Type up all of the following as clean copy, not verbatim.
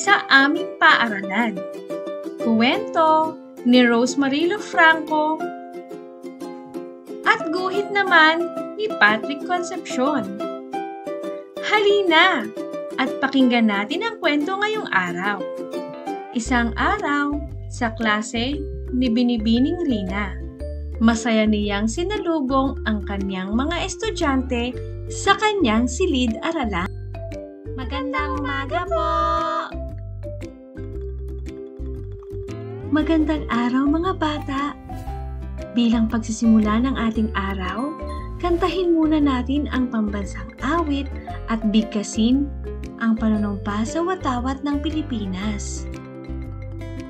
sa aming paaralan. Kuwento ni Rose Marilo Franco at guhit naman ni Patrick Concepcion. Halina at pakinggan natin ang kwento ngayong araw. Isang araw sa klase ni Binibining Rina. Masaya niyang sinalubong ang kanyang mga estudyante sa kanyang silid-aralan. Magandang umaga po! Magandang araw mga bata! Bilang pagsisimula ng ating araw, kantahin muna natin ang pambansang awit at bigkasin ang panunumpa sa watawat ng Pilipinas.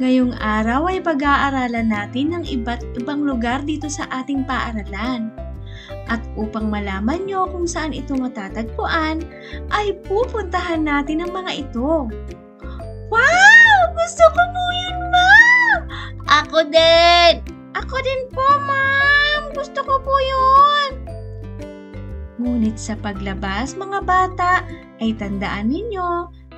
Ngayong araw ay pag-aaralan natin ng iba't ibang lugar dito sa ating paaralan. At upang malaman nyo kung saan ito matatagpuan, ay pupuntahan natin ang mga ito. Wow! Gusto ko po yun, Ma'am! Ako din! Ako din po, Ma'am! Gusto ko po yun! Ngunit sa paglabas, mga bata, ay tandaan ninyo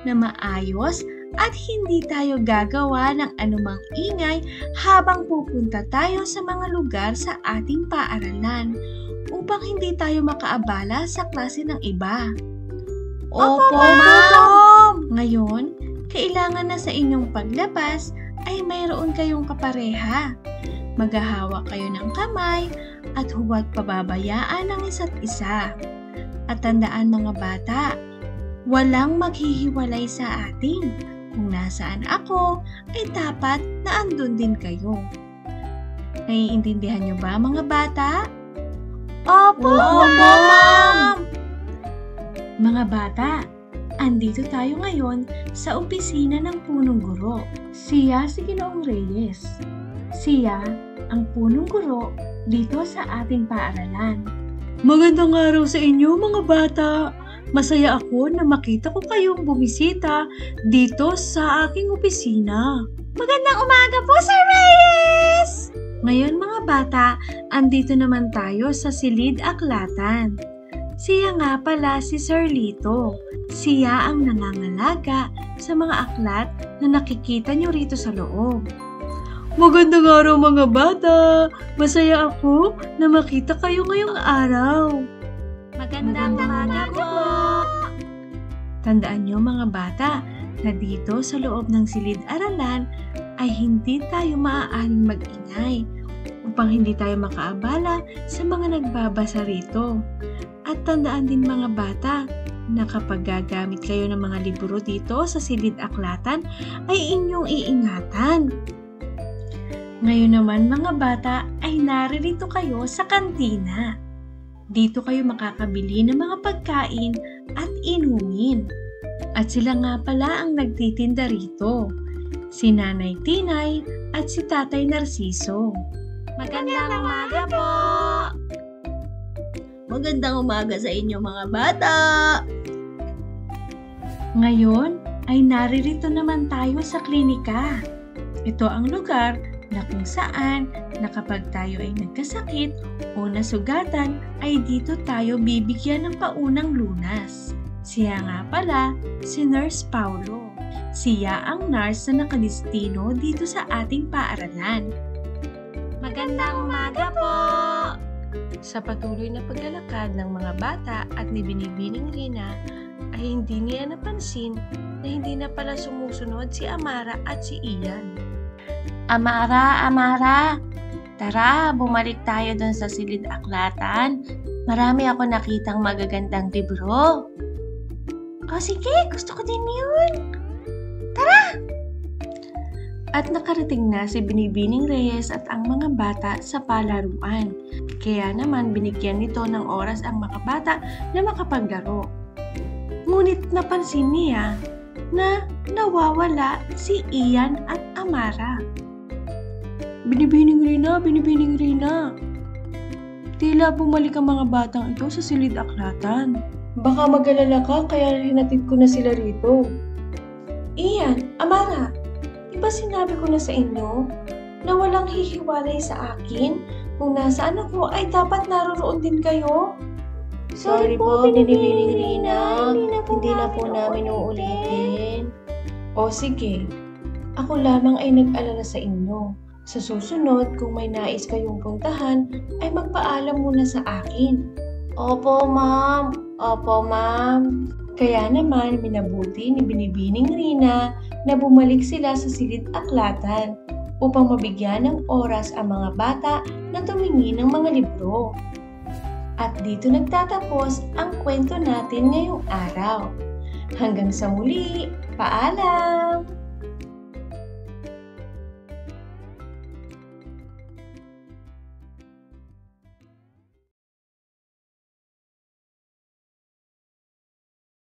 na maayos at hindi tayo gagawa ng anumang ingay habang pupunta tayo sa mga lugar sa ating paaralan upang hindi tayo makaabala sa klase ng iba. Opo, Ma'am! Ngayon, kailangan na sa inyong paglabas ay mayroon kayong kapareha. Maghahawak kayo ng kamay at huwag pababayaan ang isa't isa. At tandaan mga bata, walang maghihiwalay sa atin. Kung nasaan ako, ay dapat na andun din kayo. Naiintindihan niyo ba mga bata? Opo, Ma'am! Mga bata, andito tayo ngayon sa opisina ng punong guro. Siya si Ginoong Reyes. Siya ang punong guro dito sa ating paaralan. Magandang araw sa inyo mga bata! Masaya ako na makita ko kayong bumisita dito sa aking opisina. Magandang umaga po, Sir Reyes! Ngayon mga bata, andito naman tayo sa Silid Aklatan. Siya nga pala si Sir Lito. Siya ang nangangalaga sa mga aklat na nakikita nyo rito sa loob. Magandang araw mga bata! Masaya ako na makita kayo ngayong araw. Magandang umaga po! Tandaan nyo mga bata na dito sa loob ng silid-aralan ay hindi tayo maaaring mag-ingay upang hindi tayo makaabala sa mga nagbabasa rito. At tandaan din mga bata na kapag gagamit kayo ng mga libro dito sa silid-aklatan ay inyong iingatan. Ngayon naman mga bata ay naririto kayo sa kantina. Dito kayo makakabili ng mga pagkain at inumin. At sila nga pala ang nagtitinda rito. Si Nanay Tinay at si Tatay Narciso. Magandang umaga po! Magandang umaga sa inyo mga bata! Ngayon ay naririto naman tayo sa klinika. Ito ang lugar na kung saan na kapag tayo ay nagkasakit o nasugatan ay dito tayo bibigyan ng paunang lunas. Siya nga pala si Nurse Paulo. Siya ang nurse na nakadistino dito sa ating paaralan. Magandang umaga po! Sa patuloy na paglalakad ng mga bata at ni Binibining Rina ay hindi niya napansin na hindi na pala sumusunod si Amara at si Ian. Amara, tara, bumalik tayo dun sa silid-aklatan. Marami ako nakitang magagandang libro. O sige, gusto ko din yun. Tara! At nakarating na si Binibining Reyes at ang mga bata sa palaruan. Kaya naman binigyan nito ng oras ang mga bata na makapaglaro. Ngunit napansin niya na nawawala si Ian at Amara. Binibining Rina. Tila bumalik ang mga batang ito sa silid-aklatan. Baka mag-alala ka kaya hinatid ko na sila rito. Ian, Amara, di ba sinabi ko na sa inyo na walang hihiwalay sa akin? Kung nasaan ako ay dapat naroroon din kayo? Sorry po, Binibining Rina. Hindi na po namin uulitin. O sige, ako lamang ay nag-alala sa inyo. Sa susunod, kung may nais kayong puntahan, ay magpaalam muna sa akin. Opo, ma'am. Opo, ma'am. Kaya naman, minabuti ni Binibining Rina na bumalik sila sa silid-aklatan upang mabigyan ng oras ang mga bata na tumingin ng mga libro. At dito nagtatapos ang kwento natin ngayong araw. Hanggang sa muli, paalam!